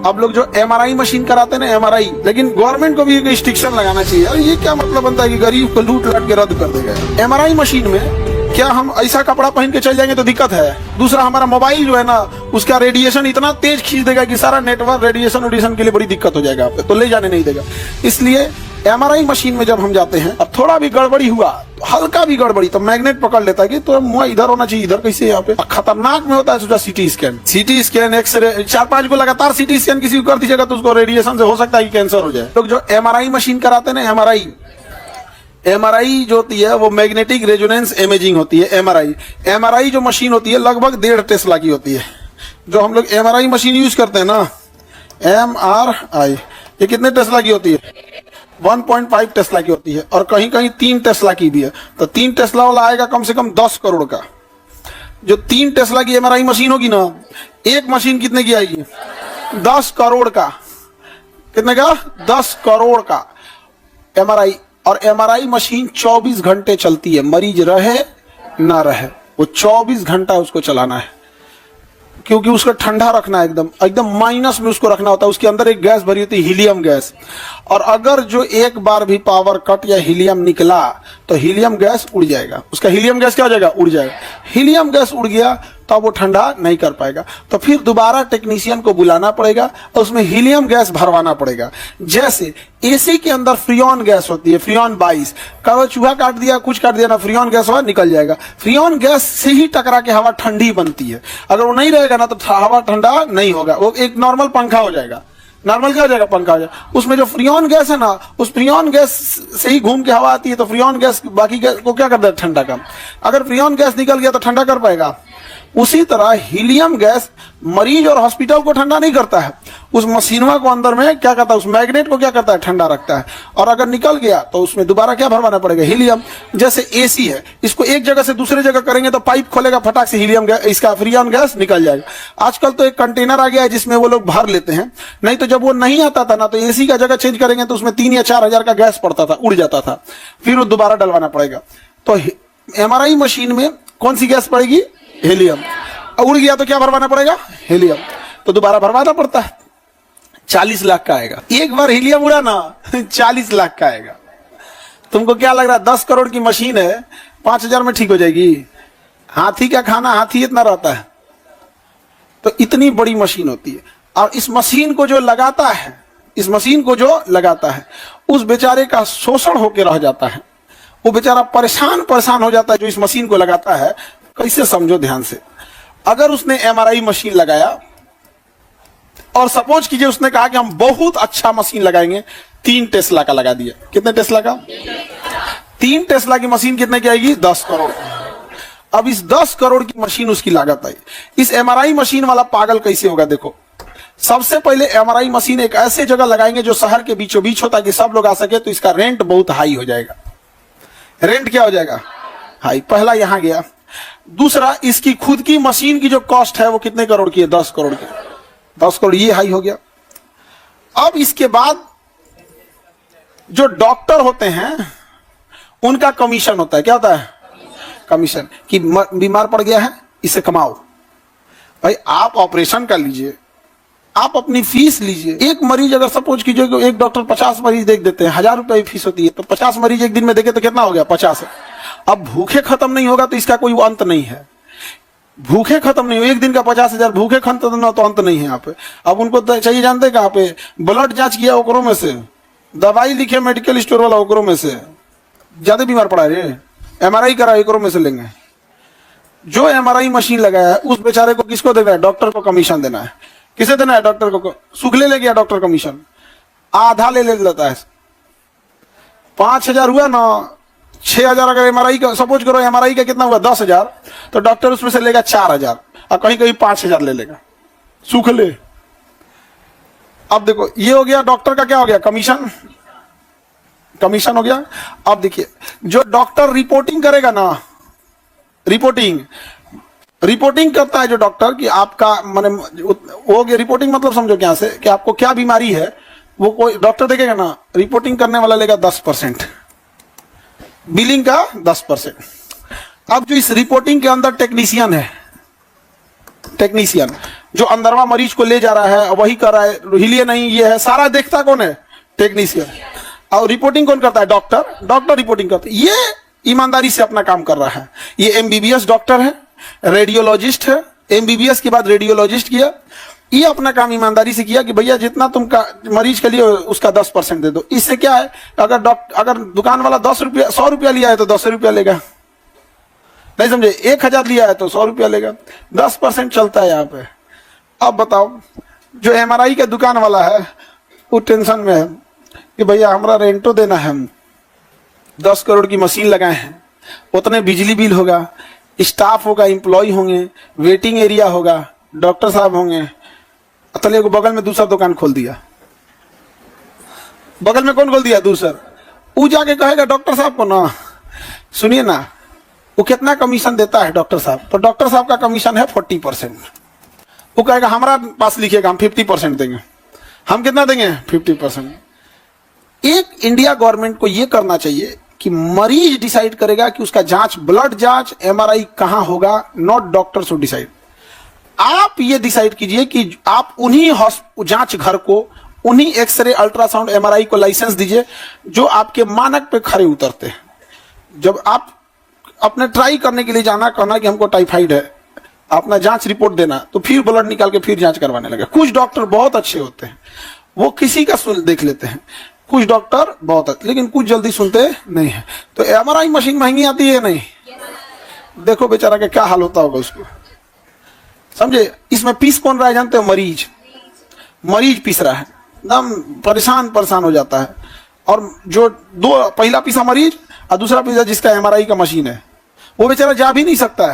अब लोग जो एमआरआई मशीन कराते हैं ना, एमआरआई, लेकिन गवर्नमेंट को भी एक रिस्ट्रिक्शन लगाना चाहिए। अरे ये क्या मतलब बनता है कि गरीब को लूट लाट के रद्द कर देगा। एमआरआई मशीन में क्या हम ऐसा कपड़ा पहन के चल जाएंगे तो दिक्कत है। दूसरा, हमारा मोबाइल जो है ना, उसका रेडिएशन इतना तेज खींच देगा कि सारा नेटवर्क रेडिएशन के लिए बड़ी दिक्कत हो जाएगा, आप पे तो ले जाने नहीं देगा। इसलिए एमआरआई मशीन में जब हम जाते हैं, अब थोड़ा भी गड़बड़ी हुआ, हल्का भी गड़बड़ी, तो मैग्नेट पकड़ लेता है कि तो मुंह इधर होना चाहिए, इधर कैसे यहाँ पे। खतरनाक में होता है सोचा सीटी स्कैन, एक्सरे, 4-5 को लगातार सीटी स्कैन किसी को कर दीजिएगा तो उसको रेडिएशन से हो सकता है कि कैंसर हो जाए। लोग जो एमआरआई मशीन कराते हैं ना, एमआरआई जो होती है वो मैग्नेटिक रेजोनेंस इमेजिंग होती है। एमआरआई जो मशीन होती है लगभग 1.5 टेस्ला की होती है। जो हम लोग एमआरआई मशीन यूज करते हैं ना, एमआरआई, ये कितने टेस्ला की होती है? 1.5 टेस्ला की होती है, और कहीं कहीं 3 टेस्ला की भी है। तो 3 टेस्ला वाला आएगा कम से कम 10 करोड़ का। जो 3 टेस्ला की एमआरआई मशीन होगी ना, एक मशीन कितने की आएगी? 10 करोड़ का। कितने का? 10 करोड़ का एमआरआई। और एमआरआई मशीन 24 घंटे चलती है, मरीज रहे ना रहे, वो 24 घंटा उसको चलाना है, क्योंकि उसको ठंडा रखना है, एकदम माइनस में उसको रखना होता है। उसके अंदर एक गैस भरी होती है, हीलियम गैस, और अगर जो एक बार भी पावर कट या हीलियम निकला तो हीलियम गैस उड़ जाएगा। उसका हीलियम गैस क्या हो जाएगा? उड़ जाएगा। हीलियम गैस उड़ गया तो वो ठंडा नहीं कर पाएगा, तो फिर दोबारा टेक्नीशियन को बुलाना पड़ेगा और उसमें हीलियम गैस भरवाना पड़ेगा। जैसे एसी के अंदर फ्रियोन गैस होती है, फ्रियोन 22, कभी चूहा काट दिया, कुछ काट दिया ना, फ्रियोन गैस हवा निकल जाएगा। फ्रियोन गैस से ही टकरा के हवा ठंडी बनती है। अगर वो नहीं रहेगा ना तो हवा ठंडा नहीं होगा, वो एक नॉर्मल पंखा हो जाएगा। नॉर्मल क्या हो जाएगा? पंखा हो जाएगा। उसमें जो फ्रियोन गैस है ना, उस फ्रियोन गैस से ही घूम के हवा आती है, तो फ्रियोन गैस बाकी गैस को क्या करता है? ठंडा का। अगर फ्रियोन गैस निकल गया तो ठंडा कर पाएगा? उसी तरह हीलियम गैस मरीज और हॉस्पिटल को ठंडा नहीं करता है, उस मशीनों को अंदर में क्या करता है? उस मैग्नेट को क्या करता है? ठंडा रखता है। और अगर निकल गया तो उसमें दोबारा क्या भरवाना पड़ेगा? हीलियम। जैसे एसी है, इसको एक जगह से दूसरे जगह करेंगे तो पाइप खोलेगा, फटाक से हीलियम गैस, इसका फ्रियोन गैस निकल जाएगा। आजकल तो एक कंटेनर आ गया है जिसमें वो लोग भर लेते हैं, नहीं तो जब वो नहीं आता था ना, तो एसी का जगह चेंज करेंगे तो उसमें 3 या 4 हजार का गैस पड़ता था, उड़ जाता था, फिर वो दोबारा डलवाना पड़ेगा। तो एमआरआई मशीन में कौन सी गैस पड़ेगी? हीलियम। उड़ गया तो क्या भरवाना पड़ेगा? हीलियम। तो दोबारा भरवाना पड़ता है। 40 लाख का आएगा एक बार हीलियम उड़ा ना, 40 लाख का आएगा। तुमको क्या लग रहा है 10 करोड़ की मशीन है, 5,000 में ठीक हो जाएगी? हाथी का खाना हाथी इतना रहता है। तो इतनी बड़ी मशीन होती है, और इस मशीन को जो लगाता है, उस बेचारे का शोषण होकर रह जाता है। वो बेचारा परेशान हो जाता है जो इस मशीन को लगाता है। कैसे? समझो ध्यान से। अगर उसने एमआरआई मशीन लगाया और सपोज कीजिए उसने कहा कि हम बहुत अच्छा मशीन लगाएंगे, 3 टेस्ला का लगा दिया। कितने टेस्ला का? 3 टेस्ला की मशीन कितने की आएगी? 10 करोड़। अब इस 10 करोड़ की मशीन उसकी लागत आई। इस एमआरआई मशीन वाला पागल कैसे होगा? देखो, सबसे पहले एमआरआई मशीन एक ऐसे जगह लगाएंगे जो शहर के बीचों बीच होता है कि सब लोग आ सके, तो इसका रेंट बहुत हाई हो जाएगा। रेंट क्या हो जाएगा? हाई। पहला यहां गया। दूसरा, इसकी खुद की मशीन की जो कॉस्ट है वो कितने करोड़ की है? 10 करोड़ की। 10 करोड़ ये हाई हो गया। अब इसके बाद जो डॉक्टर होते हैं उनका कमीशन होता है। क्या होता है? कमीशन। कि बीमार पड़ गया है, इसे कमाओ भाई, आप ऑपरेशन कर लीजिए, आप अपनी फीस लीजिए। एक मरीज अगर सपोज कीजिए कि एक डॉक्टर 50 मरीज देख देते हैं, 1000 रुपए फीस होती है, तो 50 मरीज एक दिन में देखे तो कितना हो गया? 50। अब भूखे खत्म नहीं होगा तो इसका कोई अंत नहीं है। भूखे खत्म नहीं हो, एक दिन का 50,000 भूखे खत्म ना तो अंत नहीं है यहाँ पे। अब उनको चाहिए जानते हैं कहाँ पे? ब्लड जांच किया ओकरों में से, दवाई लिखे मेडिकल स्टोर वाला ओकरों में से, ज्यादा बीमार पड़ा है एमआरआई करा ओकरों में से लेंगे। जो एमआरआई मशीन लगाया है उस बेचारे को किसको देना है? डॉक्टर को कमीशन देना है। किसे देना है? डॉक्टर को। सुखले ले गया डॉक्टर कमीशन, आधा ले लेता है। 5,000 हुआ ना, 6,000 अगर एमआरआई का सपोज करो, एमआरआई का कितना हुआ? 10,000, तो डॉक्टर उसमें से लेगा 4,000 और कहीं कहीं 5,000 ले लेगा, सुखले। अब देखो, ये हो गया डॉक्टर का क्या हो गया? कमीशन हो गया। अब देखिए, जो डॉक्टर रिपोर्टिंग करेगा ना, रिपोर्टिंग करता है जो डॉक्टर कि आपका माने हो गया। रिपोर्टिंग मतलब समझो क्या से कि आपको क्या बीमारी है, वो कोई डॉक्टर देखेगा ना, रिपोर्टिंग करने वाला लेगा 10%, बिलिंग का 10%। अब जो इस रिपोर्टिंग के अंदर टेक्नीशियन है, टेक्नीशियन जो अंदरवा मरीज को ले जा रहा है वही कर रहा है, हिलिए नहीं, ये है, सारा देखता कौन है? टेक्नीशियन। और रिपोर्टिंग कौन करता है? डॉक्टर रिपोर्टिंग करता है। ये ईमानदारी से अपना काम कर रहा है। ये एमबीबीएस डॉक्टर है, रेडियोलॉजिस्ट है, एमबीबीएस के बाद रेडियोलॉजिस्ट किया। ये अपना काम ईमानदारी से किया कि भैया जितना तुम का मरीज के लिए उसका 10% दे दो। इससे क्या है, अगर दुकान वाला 100 रुपया लिया है तो 10 रुपया लेगा, नहीं समझे? 1000 लिया है तो 100 रुपया लेगा, 10% चलता है यहाँ पे। अब बताओ, जो एमआरआई का दुकान वाला है वो टेंशन में है कि भैया हमारा रेंटो देना है, हम 10 करोड़ की मशीन लगाए हैं, उतने बिजली बिल होगा, स्टाफ होगा, एम्प्लॉय होंगे, वेटिंग एरिया होगा, डॉक्टर साहब होंगे। अतले को बगल में दूसरा दुकान खोल दिया। बगल में कौन खोल दिया? दूसरा। वो जाके कहेगा डॉक्टर साहब को ना, सुनिए ना, वो कितना कमीशन देता है डॉक्टर साहब? तो डॉक्टर साहब का कमीशन है 40%। वो कहेगा हमारा पास लिखिएगा, हम 50% देंगे। हम कितना देंगे? 50%। एक इंडिया गवर्नमेंट को यह करना चाहिए कि मरीज डिसाइड करेगा कि उसका जांच, ब्लड जांच, एमआरआई कहां होगा, नॉट डॉक्टर टू डिसाइड। आप ये डिसाइड कीजिए कि आप उन्हीं जांच घर को, उन्हीं एक्सरे, अल्ट्रासाउंड, एमआरआई को लाइसेंस दीजिए जो आपके मानक पे खरे उतरते हैं। जब आप अपने ट्राई करने के लिए जाना, कहना कि हमको टाइफाइड है, अपना जांच रिपोर्ट देना, तो फिर ब्लड निकाल के फिर जांच करवाने लगे। कुछ डॉक्टर बहुत अच्छे होते हैं, वो किसी का देख लेते हैं। कुछ डॉक्टर बहुत अच्छे, लेकिन कुछ जल्दी सुनते नहीं है। तो एमआरआई मशीन महंगी आती है नहीं? देखो बेचारा का क्या हाल होता होगा उसको, समझे? इसमें पीस कौन रहा है जानते हो? मरीज पीस रहा है, एकदम परेशान हो जाता है। और जो पहला पीसा मरीज और दूसरा पीसा जिसका एमआरआई का मशीन है, वो बेचारा जा भी नहीं सकता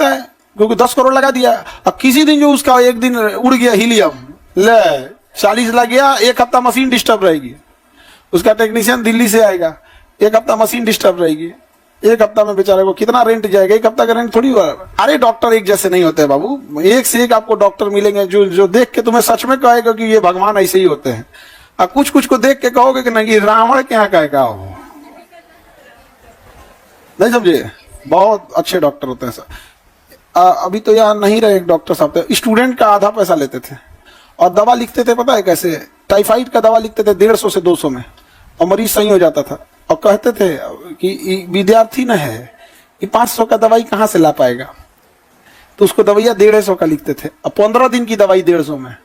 है, क्योंकि 10 करोड़ लगा दिया। अब किसी दिन जो उसका एक दिन उड़ गया हीलियम, ले 40 लग गया, 1 हफ्ता मशीन डिस्टर्ब रहेगी। उसका टेक्नीशियन दिल्ली से आएगा, 1 हफ्ता मशीन डिस्टर्ब रहेगी। 1 हफ्ता में बेचारे को कितना रेंट जाएगा? 1 हफ्ता का रेंट थोड़ी हुआ। अरे डॉक्टर एक जैसे नहीं होते बाबू, एक से एक आपको डॉक्टर मिलेंगे जो देख के तुम्हें सच में कहेगा कि ये भगवान ऐसे ही होते हैं। और कुछ को देख के कहोगे कि नहीं, रावण क्या कहेगा हो, नहीं समझे? बहुत अच्छे डॉक्टर होते हैं सर। अभी तो यहाँ नहीं रहे डॉक्टर साहब, स्टूडेंट का आधा पैसा लेते थे और दवा लिखते थे, पता है कैसे? टाइफाइड का दवा लिखते थे 150 से 200 में, और मरीज सही हो जाता था। और कहते थे कि विद्यार्थी न है, कि 500 का दवाई कहाँ से ला पाएगा, तो उसको दवाइया 150 का लिखते थे। अब 15 दिन की दवाई 150 में,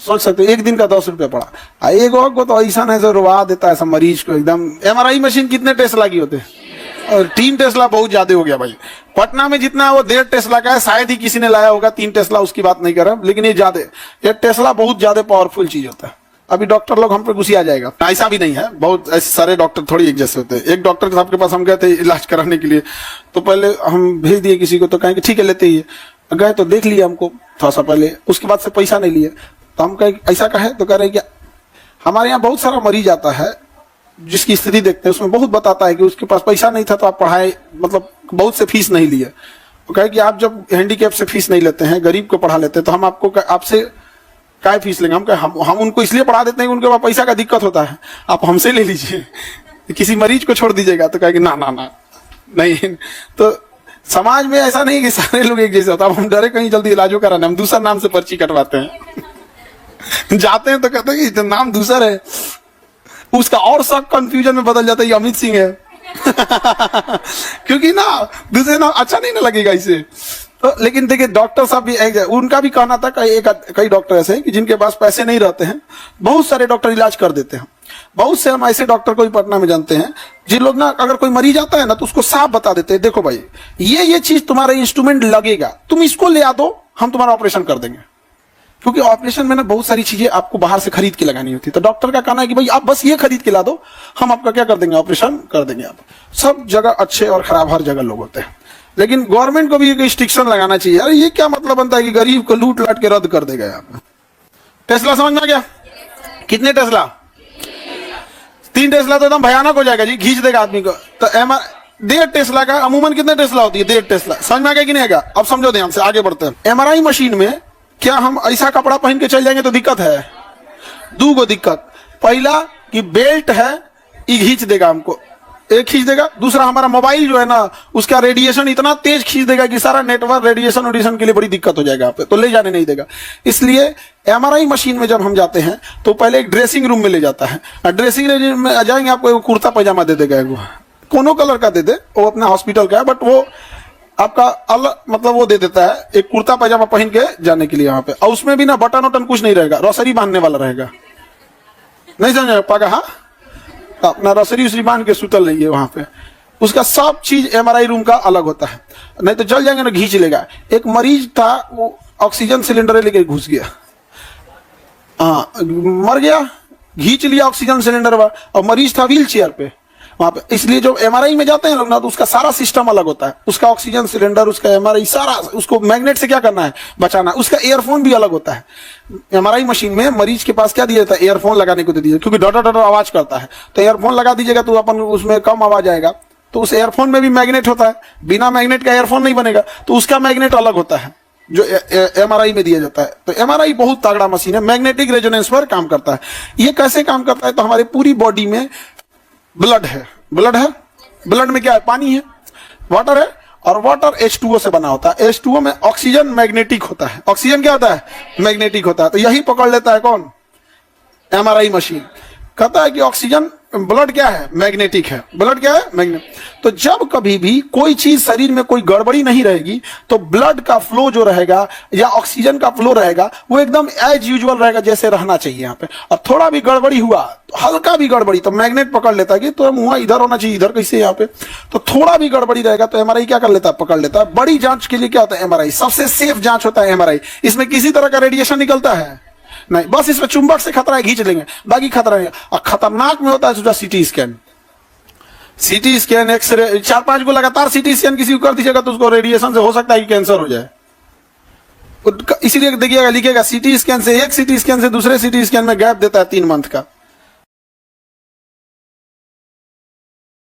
सोच सकते, एक दिन का 10 रुपया पड़ा। एक को तो ऐसा है जो रुवा देता है सब मरीज को एकदम। एमआरआई मशीन कितने टेस्ला की होते हैं? और 3 टेस्ला बहुत ज्यादा हो गया भाई। पटना में जितना वो 1.5 टेस्ला का है, शायद ही किसी ने लाया होगा 3 टेस्ला, उसकी बात नहीं कर रहा, लेकिन ये ज्यादा, ये टेस्ला बहुत ज्यादा पावरफुल चीज होता है। अभी डॉक्टर लोग हम पे गुस्से आ जाएगा, ऐसा भी नहीं है, बहुत ऐसे सारे डॉक्टर थोड़ी एक जैसे होते हैं। एक डॉक्टर साहब के पास हम गए थे इलाज कराने के लिए, तो पहले हम भेज दिए किसी को, तो कहेंगे ठीक है लेते ही गए, तो देख लिया हमको थोड़ा सा पहले, उसके बाद से पैसा नहीं लिए। तो हम कहे ऐसा कहे, तो कह रहे कि हमारे यहाँ बहुत सारा मरीज आता है जिसकी स्थिति देखते हैं, उसमें बहुत बताता है कि उसके पास पैसा नहीं था तो आप पढ़ाए, मतलब बहुत से फीस नहीं लिए। तो कहे कि आप जब हैंडीकैप से फीस नहीं लेते हैं, गरीब को पढ़ा लेते हैं, तो हम आपको आपसे क्या फीस लेंगे? हम उनको इसलिए पढ़ा देते हैं कि उनके पास पैसा का दिक्कत होता है, आप हमसे ले लीजिए, किसी मरीज को छोड़ दीजिएगा। तो कहेगी ना ना ना नहीं। तो समाज में ऐसा नहीं कि सारे लोग एक जैसे होता है। हम डरे कहीं जल्दी इलाजों कराने, हम दूसरा नाम से पर्ची कटवाते हैं। जाते हैं तो कहते हैं कि नाम दूसरा है, उसका और सब कंफ्यूजन में बदल जाता है, ये अमित सिंह है। क्योंकि ना दूसरे नाम अच्छा नहीं ना लगेगा इसे। तो लेकिन देखिए डॉक्टर साहब भी उनका भी कहना था, कई डॉक्टर ऐसे हैं कि जिनके पास पैसे नहीं रहते हैं, बहुत सारे डॉक्टर इलाज कर देते हैं। बहुत से हम ऐसे डॉक्टर को भी पटना में जानते हैं, जिन लोग ना अगर कोई मरीज आता है ना तो उसको साफ बता देते हैं, देखो भाई ये चीज तुम्हारा इंस्ट्रूमेंट लगेगा, तुम इसको ले आ दो, हम तुम्हारा ऑपरेशन कर देंगे। क्योंकि ऑपरेशन में ना बहुत सारी चीजें आपको बाहर से खरीद के लगानी होती है। तो डॉक्टर का कहना है कि भाई आप बस ये खरीद के ला दो, हम आपका क्या कर देंगे, ऑपरेशन कर देंगे। आप सब जगह अच्छे और खराब हर जगह लोग होते हैं, लेकिन गवर्नमेंट को भी एक रिस्ट्रिक्शन लगाना चाहिए। अरे ये क्या मतलब बनता है कि गरीब को लूट लाट के रद्द कर देगा। आप टेस्ला समझ में आ गया? कितने टेस्ला? 3 टेस्ला तो एकदम भयानक हो जाएगा जी, खींच देगा आदमी को। तो 1.5 टेस्ला का अमूमन कितने टेस्ला होती है? 1.5 टेस्ला। समझ में आ गया कि नहीं आएगा? अब समझो ध्यान से, आगे बढ़ते हैं। एमआरआई मशीन में क्या हम ऐसा कपड़ा पहन के चल जाएंगे तो दिक्कत है? 2 गो दिक्कत। पहला कि बेल्ट है, ये खींच देगा हमको, एक खींच देगा, दूसरा हमारा मोबाइल जो है ना उसका रेडिएशन इतना तेज खींच देगा कि सारा नेटवर्क रेडिएशन के लिए बड़ी दिक्कत हो जाएगा, आप तो ले जाने नहीं देगा। इसलिए एमआरआई मशीन में जब हम जाते हैं तो पहले एक ड्रेसिंग रूम में ले जाता है, और ड्रेसिंग रूम में जाएंगे आपको एक कुर्ता पैजामा दे देगा, वो कोनो कलर का दे दे, वो अपना हॉस्पिटल का है, बट वो आपका अलग मतलब वो दे देता है एक कुर्ता पैजामा पहन के जाने के लिए वहां पे, और उसमें भी ना बटन वटन कुछ नहीं रहेगा, रसरी बांधने वाला रहेगा, नहीं समझ पागा, हाँ अपना रसरी उसरी बांध के सुतल रहिए वहां पे। उसका सब चीज एमआरआई रूम का अलग होता है, नहीं तो चल जाएंगे ना घींच लेगा। एक मरीज था वो ऑक्सीजन सिलेंडर लेके घुस गया, हाँ मर गया, घींच लिया ऑक्सीजन सिलेंडर और मरीज था व्हील चेयर पे वहां पे। इसलिए जो एमआरआई में जाते हैं लोग ना तो उसका सारा सिस्टम अलग होता है, उसका ऑक्सीजन सिलेंडर, उसका एमआरआई सारा, उसको मैग्नेट से क्या करना है बचाना, उसका एयरफोन भी अलग होता है। एमआरआई मशीन में मरीज के पास क्या दिया जाता है, एयरफोन लगाने को दे दीजिए, क्योंकि डॉटर डॉटर आवाज करता है, तो एयरफोन लगा दीजिएगा तो अपन उसमें कम आवाज आएगा। तो उस एयरफोन में भी मैग्नेट होता है, बिना मैग्नेट का एयरफोन नहीं बनेगा, तो उसका मैग्नेट अलग होता है जो एमआरआई में दिया जाता है। तो एमआरआई बहुत तगड़ा मशीन है, मैग्नेटिक रेजोनेंस पर काम करता है। ये कैसे काम करता है, तो हमारे पूरी बॉडी में ब्लड है, ब्लड में क्या है, पानी है, वाटर है, और वाटर H2O से बना होता है। H2O में ऑक्सीजन मैग्नेटिक होता है, ऑक्सीजन क्या होता है, मैग्नेटिक होता है। तो यही पकड़ लेता है कौन, एमआरआई मशीन। कहता है कि ऑक्सीजन, ब्लड क्या है, मैग्नेटिक है, ब्लड क्या है, मैग्नेट। तो जब कभी भी कोई चीज शरीर में कोई गड़बड़ी नहीं रहेगी तो ब्लड का फ्लो जो रहेगा या ऑक्सीजन का फ्लो रहेगा वो एकदम एज यूजुअल रहेगा जैसे रहना चाहिए यहाँ पे। और थोड़ा भी गड़बड़ी हुआ, हल्का भी गड़बड़ी, तो मैग्नेट पकड़ लेता है कि तो मुंह इधर होना चाहिए, इधर कैसे यहाँ पे। तो थोड़ा भी गड़बड़ी रहेगा तो एमआरआई क्या कर लेता है, पकड़ लेता है। बड़ी जांच के लिए क्या होता है, एमआरआई सबसे सेफ जांच होता है एमआरआई। इसमें किसी तरह का रेडिएशन निकलता है नहीं, बस इसमें चुंबक से खतरा है, खींच लेंगे, बाकी खतरा नहीं। और खतरनाक में होता है सोचा CT scan, CT scan, x ray, 4-5 को लगातार सीटी स्कैन किसी को कर दीजिएगा तो उसको रेडिएशन से हो सकता है कि कैंसर हो जाए। इसीलिए देखिएगा लिखेगा सीटी स्कैन से, एक सीटी स्कैन से दूसरे सीटी स्कैन में गैप देता है 3 मंथ का।